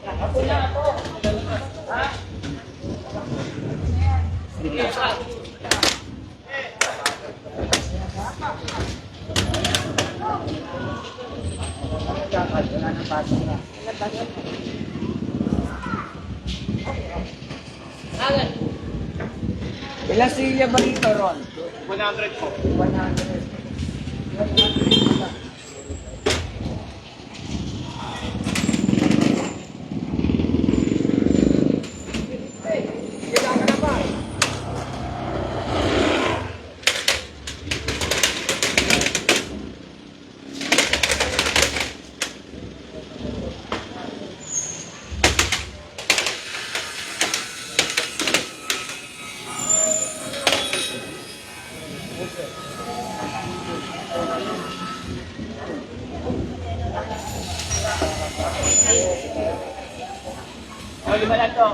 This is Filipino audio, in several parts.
Ako na ako. Ha? Sige. Wala nang pasok na. Ilang silya ba dito, Ron? 100 po. 100. O, lima lang to.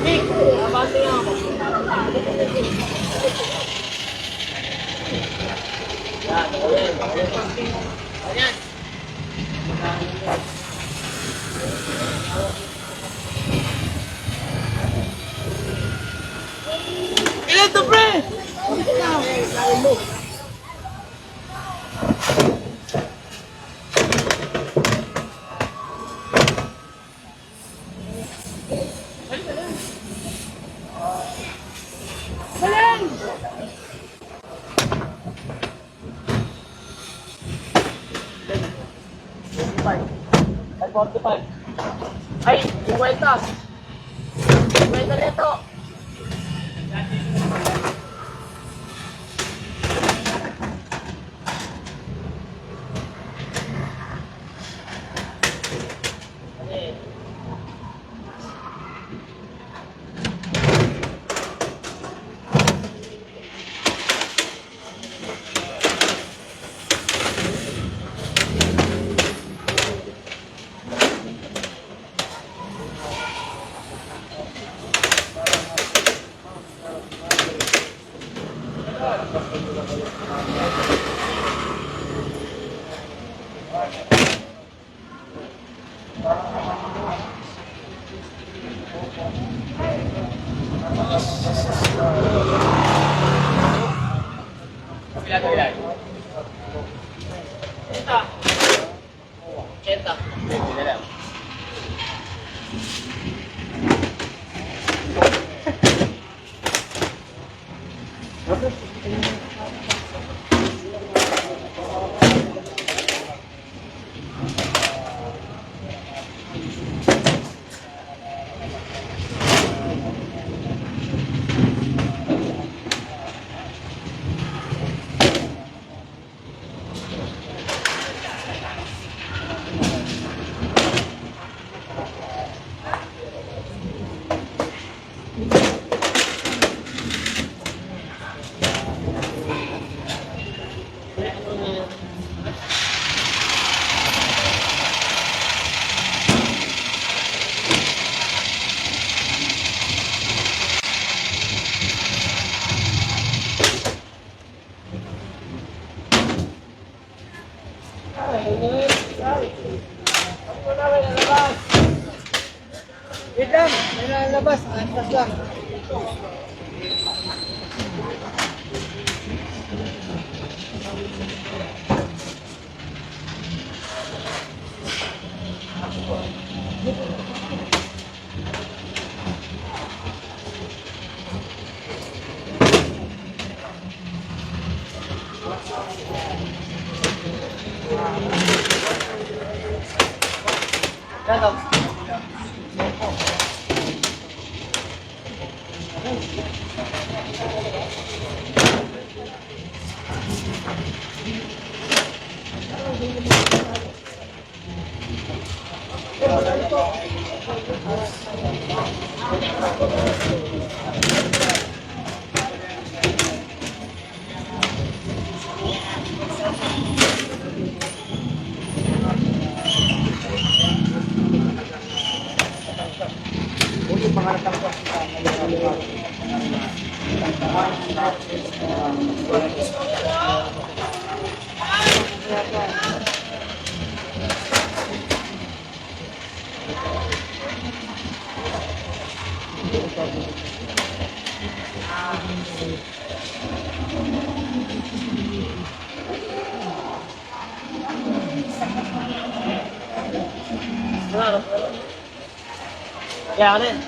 Nick, abante nga ako. Ayan. Ilan to, pre? Ay, 45. Ay, 50. 50 nito. Kapila. Ito. Ito. Kapila lang. Wait lang, may nalalabas. Antas lang. Ito. Pangarap ko. Kaya ano yun?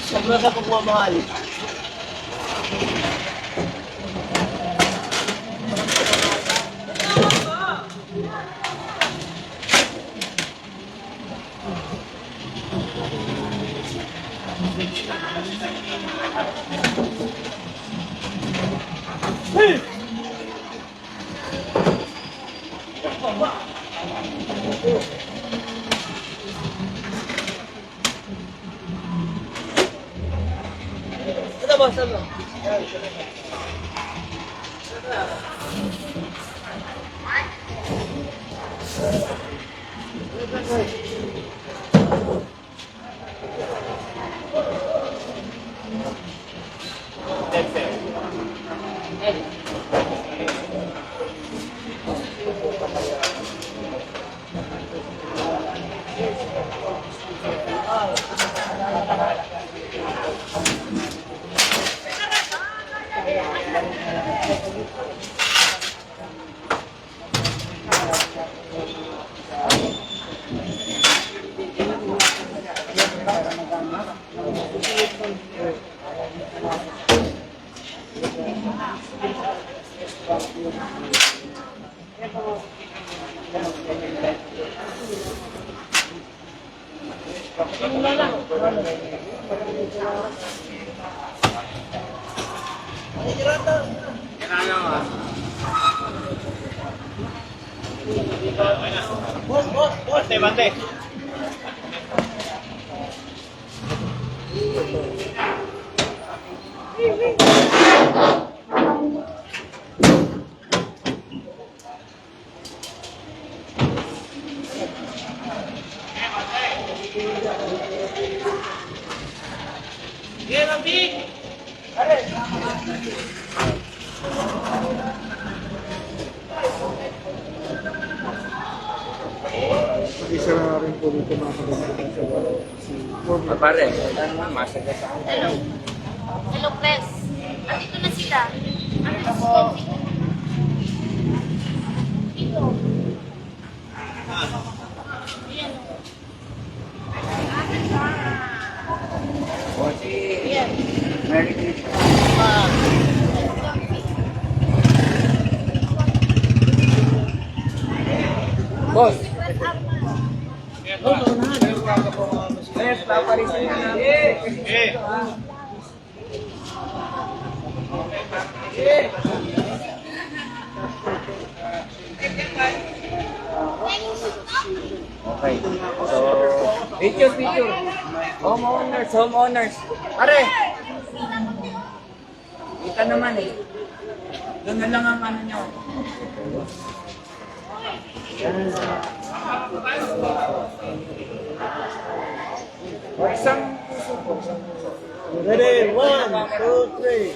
Sobra sa pagmamahal. Ano ba? Saan ba? Bante, bante. Isa na rin po dito mga kapatid sa Pare, wala naman masagot sa akin. Hello. Hello, press. Andito na sila. Ano po? Dito. Ayan. O si Ayan. Merry Christmas. Boss. Yes, paparisin na namin. Okay. So, picture. Homeowners. Are! Kita naman eh. Doon na lang ang ano nyo. O isang puso po. Ready? 1, 2, 3.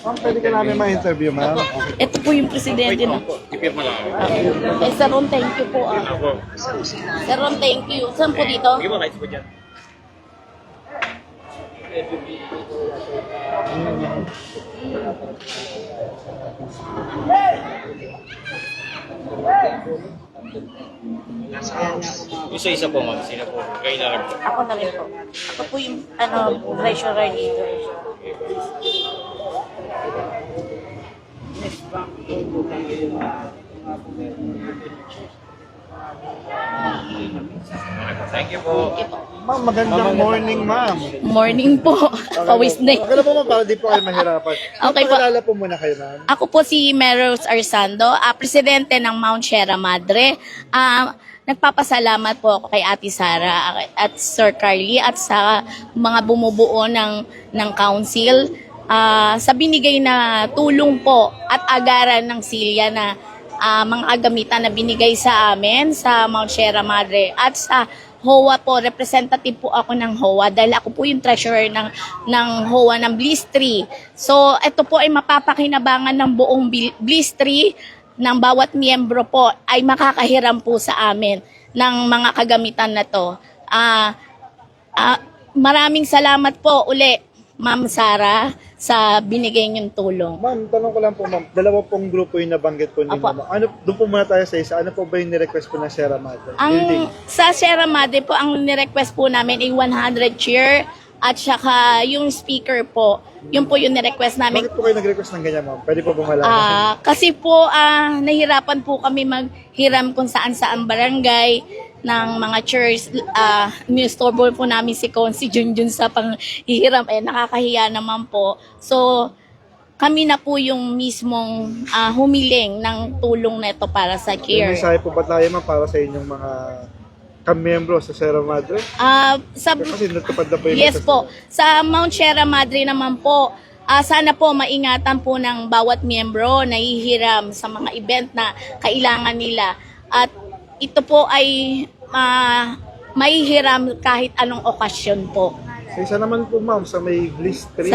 Ma'am, pwede ka namin ma-interview, ma'am. Ito po yung presidente na. Eh, Sir Ron, thank you po. Sir Ron, thank you. Saan po dito? Isa-isa po, ma'am. Sino po? Kailangan po. Ako na rin po. Ako po yung treasurer dito. Thank you po. Ma'am, magandang morning, ma'am. Morning po. Pawis na. Okay na po, ma'am, para di po kayo mahirapan. Okay po. Pakilala po muna kayo, ma'am. Ako po si Meros Arsando, presidente ng Mount Sierra Madre. Nagpapasalamat po ako kay Ate Sara at Sir Carly at sa mga bumubuo ng council sa binigay na tulong po at agaran ng silya na mga agamitan na binigay sa amin sa Mount Sierra Madre at sa HOA po, representative po ako ng HOA dahil ako po yung treasurer ng HOA ng Bliss 3. So, ito po ay mapapakinabangan ng buong Bliss 3 ng bawat miyembro po ay makakahiram po sa amin ng mga kagamitan na to. Maraming salamat po uli, Ma'am Sara, sa binigay niyong tulong. Ma'am, tanong ko lang po, ma'am. Dalawa pong grupo yung nabanggit po ninyo. Apo. Ma'am. Doon po muna tayo sa isa. Ano po ba yung ni-request po ng Sierra Madre? Building. Sa Sierra Madre po, ang nirequest po namin ay 100 chair at saka yung speaker po. Yun po yung nirequest namin. Bakit po kayo nag-request ng ganyan, ma'am? Pwede po bang malaman? Kasi po, nahirapan po kami maghiram kung saan-saan barangay ng mga church. Nistorbo po namin si Junjun sa panghihiram. Nakakahiya naman po. So, kami na po yung mismong humiling ng tulong na ito para sa May care. mensahe po ba tayo, ma'am, para sa inyong mga kamiyembro sa Sierra Madre? Kasi natupad na po yung Yes message po. Sa Mount Sierra Madre naman po, sana po maingatan po ng bawat miyembro na hihiram sa mga event na kailangan nila. At ito po ay mahihiram kahit anong okasyon po. Sa isa naman po, ma'am, sa may Bliss 3.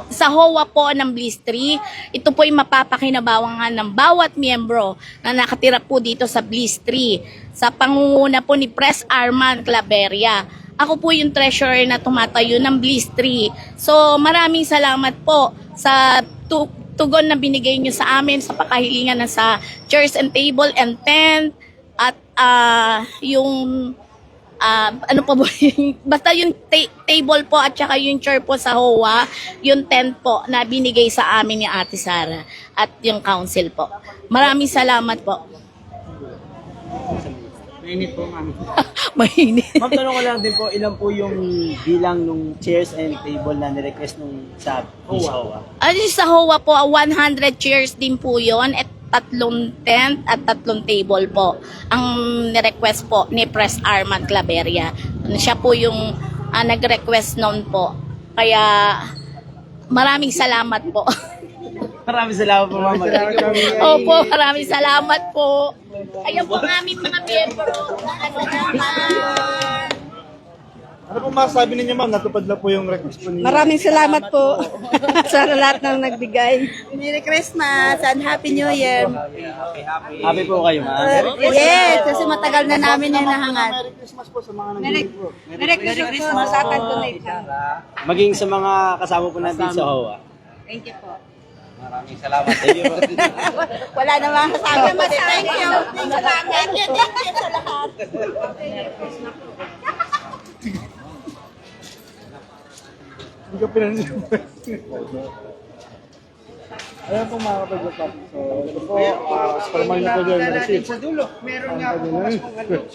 Sa HOA po ng Bliss 3, ito po ay mapapakinabangan ng bawat miyembro na nakatira po dito sa Bliss 3 sa pangunguna po ni Pres Arman Claveria. Ako po yung treasurer na tumatayo ng Bliss 3. So maraming salamat po sa tugon na binigay nyo sa amin sa pakahilingan na sa chairs and table and tent at yung ano pa ba basta yung table po at saka yung chair po sa HOA, yung tent po na binigay sa amin ni Ate Sara at yung council po. Maraming salamat po. Mainit po, ma'am. Mainit. Ma'am, tanong ko lang din po, ilan po yung bilang nung chairs and table na ni-request nung sa HOA? Sa HOA po, 100 chairs din po yon at 3 tent at 3 table po. Ang ni-request po ni Pres Arman Claveria. Siya po yung nag-request noon po. Kaya maraming salamat po. Maraming salamat po, ma'am. Opo, maraming salamat po. Kaya po ang aming mga miyembro. Ano po masasabi ninyo, ma'am? Natupad na po yung request po ninyo. Maraming salamat po sa lahat ng nagbigay. Merry Christmas and Happy New Year. Happy po kayo, ma'am. Yes, kasi matagal na namin yung nahangat. Merry Christmas po sa mga nag-donate po. Merry Christmas po sa ating donation. Maging sa mga kasama po natin sa HOA. Thank you po. Maraming salamat. Thank you po. Wala namang kasama. Thank you. Thank you sa lahat. Hindi ka pinansin. Ayan po mga kapag-lapap. So, ito po, Superman na po dyan na receipt. Sa dulo, meron nga po mas kung ano.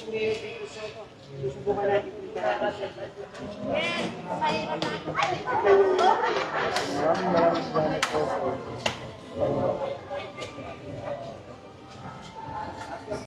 Susubukan natin. Maraming salamat po.